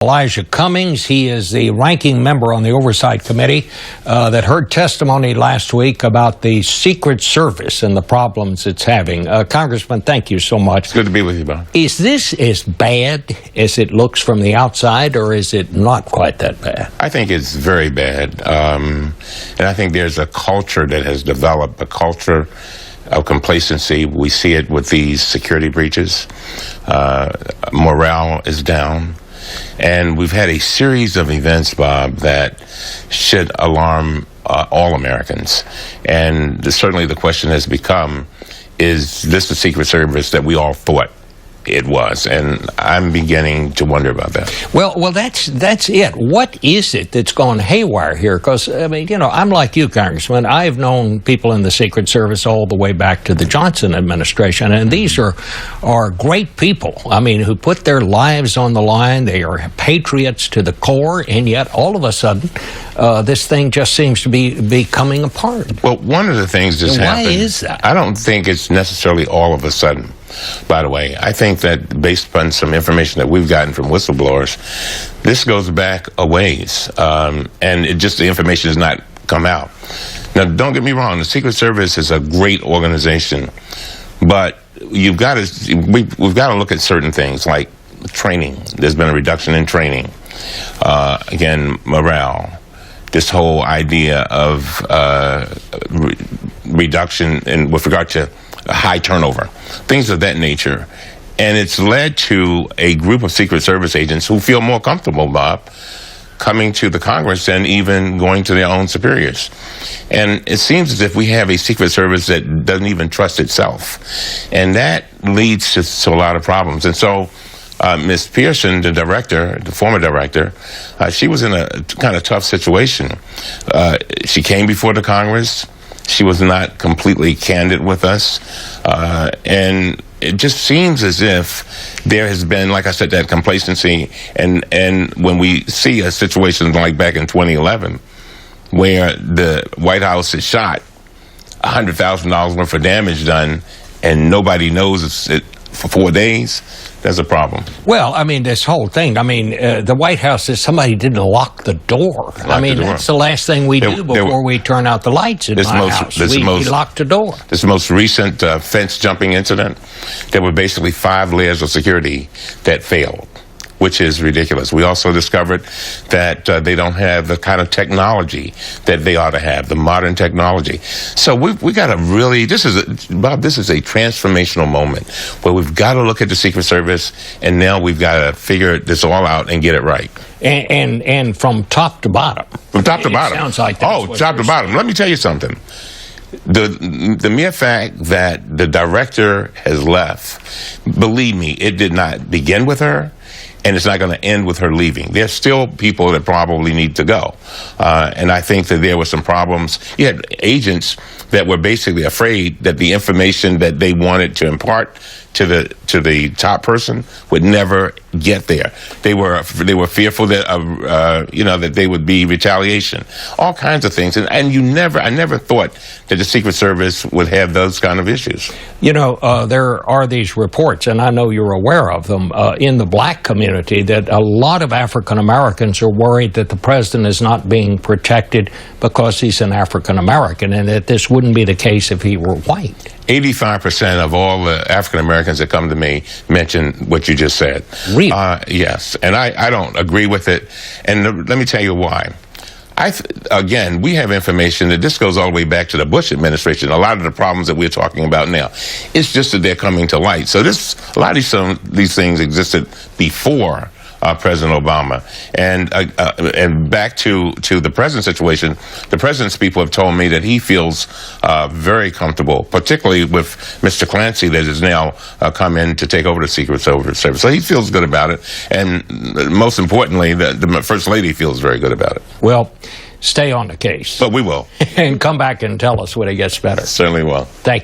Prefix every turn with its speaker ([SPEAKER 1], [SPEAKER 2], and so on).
[SPEAKER 1] Elijah Cummings. He is the ranking member on the Oversight Committee that heard testimony last week about the Secret Service and the problems it's having. Congressman, thank you so much.
[SPEAKER 2] It's good to be with you, Bob.
[SPEAKER 1] Is this as bad as it looks from the outside, or is it not quite that bad?
[SPEAKER 2] I think it's very bad. And I think there's a culture that has developed, a culture of complacency. We see it with these security breaches. Morale is down. And we've had a series of events, Bob, that should alarm all Americans. And certainly the question has become, is this the Secret Service that we all thought it was? And I'm beginning to wonder about that.
[SPEAKER 1] Well, that's it. What is it that's gone haywire here? Because, I mean, I'm like you, Congressman. I've known people in the Secret Service all the way back to the Johnson administration, and these are great people, I mean, who put their lives on the line. They are patriots to the core, and yet all of a sudden, this thing just seems to be coming apart.
[SPEAKER 2] Well, one of the things that's happened...
[SPEAKER 1] Why is that?
[SPEAKER 2] I don't think it's necessarily all of a sudden. By the way, I think that based upon some information that we've gotten from whistleblowers, this goes back a ways, and the information has not come out. Now, don't get me wrong, the Secret Service is a great organization, but we've got to look at certain things like training. There's been a reduction in training. Again, morale. This whole idea of reduction with regard to high turnover, things of that nature. And it's led to a group of Secret Service agents who feel more comfortable, Bob, coming to the Congress and even going to their own superiors. And it seems as if we have a Secret Service that doesn't even trust itself. And that leads to a lot of problems. And so Ms. Pearson, the former director, she was in a kind of tough situation. She came before the Congress. She was not completely candid with us. And it just seems as if there has been, like I said, that complacency. And when we see a situation like back in 2011, where the White House is shot, $100,000 worth of damage done, and nobody knows it for 4 days, there's a problem.
[SPEAKER 1] Well, I mean, this whole thing, I mean, the White House says somebody didn't lock the door. That's the last thing we do before we turn out the lights in my house. We lock the door.
[SPEAKER 2] This most recent fence jumping incident, there were basically 5 layers of security that failed, which is ridiculous. We also discovered that they don't have the kind of technology that they ought to have, the modern technology. So we got to really, Bob, this is a transformational moment where we've got to look at the Secret Service, and now we've got to figure this all out and get it right.
[SPEAKER 1] And from top to bottom.
[SPEAKER 2] From top to bottom.
[SPEAKER 1] Sounds like that's
[SPEAKER 2] top to bottom. Let me tell you something. The mere fact that the director has left, believe me, it did not begin with her. And it's not going to end with her leaving. There's still people that probably need to go. And I think that there were some problems. You had agents that were basically afraid that the information that they wanted to impart to the top person would never get there. They were fearful that that they would be retaliation, all kinds of things. And I never thought that the Secret Service would have those kind of issues.
[SPEAKER 1] There are these reports, and I know you're aware of them, in the black community, that a lot of African Americans are worried that the president is not being protected because he's an African American, and that this wouldn't be the case if he were white.
[SPEAKER 2] 85% of all the African Americans that come to me mention what you just said.
[SPEAKER 1] Really?
[SPEAKER 2] Yes, and I don't agree with it, and let me tell you why. Again, we have information that this goes all the way back to the Bush administration. A lot of the problems that we're talking about now, it's just that they're coming to light. So a lot of these things existed before President Obama. And back to the present situation, the president's people have told me that he feels very comfortable, particularly with Mr. Clancy that has now come in to take over the Secret Service. So he feels good about it. And most importantly, the First Lady feels very good about it.
[SPEAKER 1] Well, stay on the case.
[SPEAKER 2] But we will.
[SPEAKER 1] And come back and tell us when it gets better.
[SPEAKER 2] Certainly will.
[SPEAKER 1] Thank you.